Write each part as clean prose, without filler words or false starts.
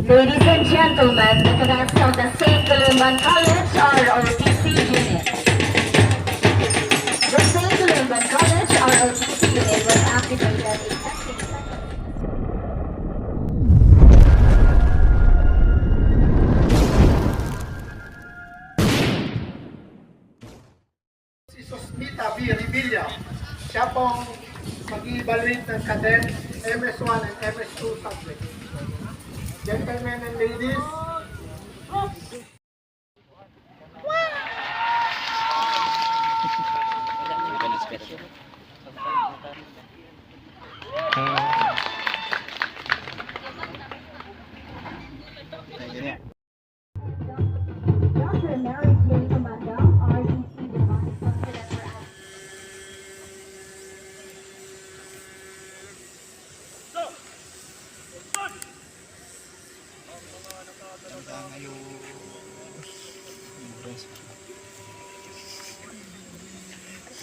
Ladies and gentlemen, the cadets of the St. Columban College ROTC unit. The St. Columban College ROTC unit was activated in 10 seconds. Si Sosmita V. Revilla, siya pong mag-i-evaluate ng cadet MS1 and MS2 subjects. Gentlemen and ladies, Dr. Mary J. Comanda, RTC Device Consider for Action.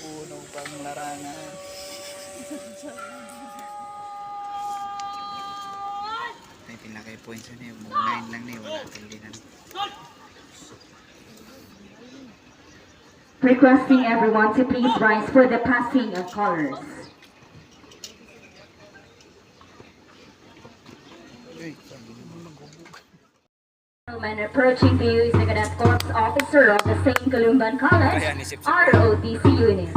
Puno pang larangan. Ay, pinakay points na yun. 9 lang na yun. Wala talinan. Requesting everyone to please rise for the passing of colors. Gentlemen, approaching to you is the Cadet Corps officer of the St. Columban College ROTC unit.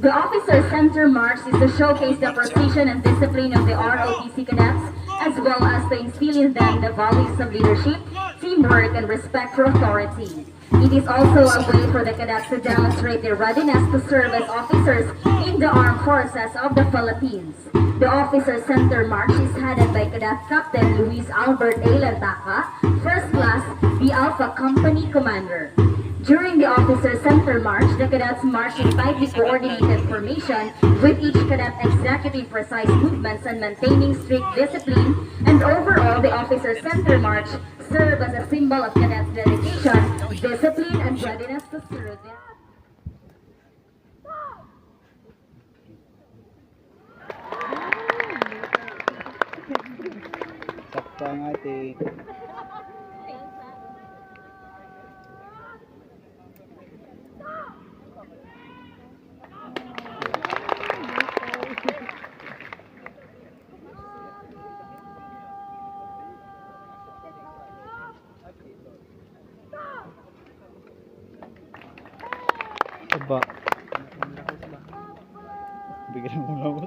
The Officer Center March is to showcase the precision and discipline of the ROTC cadets, as well as to instill in them the values of leadership, teamwork, and respect for authority. It is also a way for the cadets to demonstrate their readiness to serve as officers in the armed forces of the Philippines. The Officer Center March is headed by Cadet Captain Luis Albert A. Lantaca, First Class, the Alpha Company Commander. During the Officer Center March, the cadets march in tightly coordinated formation, with each cadet executing precise movements and maintaining strict discipline, and overall, the Officer Center March serves as a symbol of cadets' dedication, discipline, and readiness to serve. Sakto ang ating aba. Bigyan mo lang.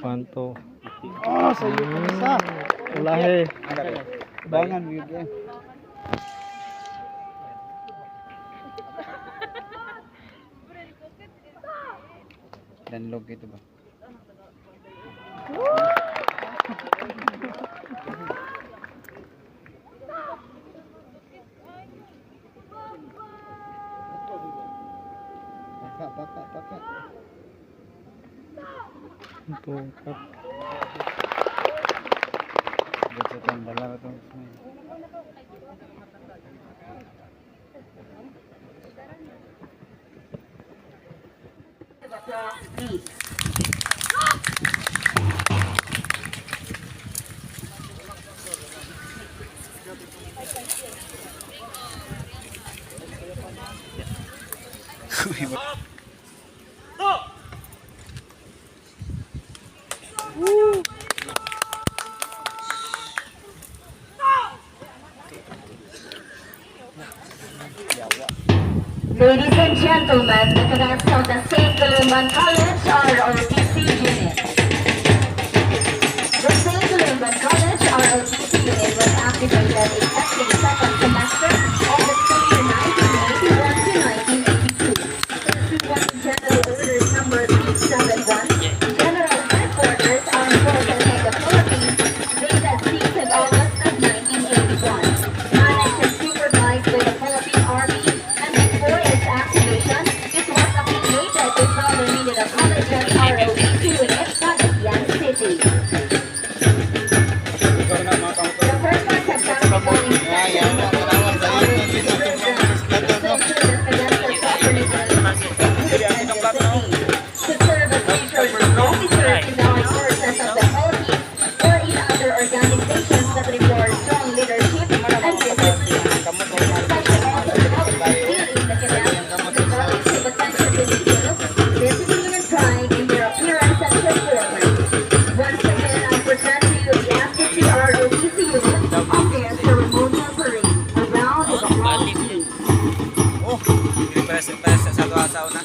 Panto. Oh, sa iyo pa isa. Ulahe. Bangan bigyan. Danlog ito ba? Papa. Tungkap. Dito tang dalawa tong. Please. Ladies and gentlemen, the cadets of the St. Columban College ROTC unit. The St. Columban College ROTC unit was activated in the second semester of the same year 1981 to 1982. Pursuant to General Orders Number 371, General Headquarters Armed Forces of the Philippines, dated 6th of August of 1981, managed and supervised by the Philippine Army. Before its activation, it was affiliated with Southern Mindanao College's ROTC individuals, discipline and pride in their appearance and performance. Once again, I present to you the FTC ROTC unit of their ceremonial parade. A round of applause, please. Oh, ini para sa asaw na.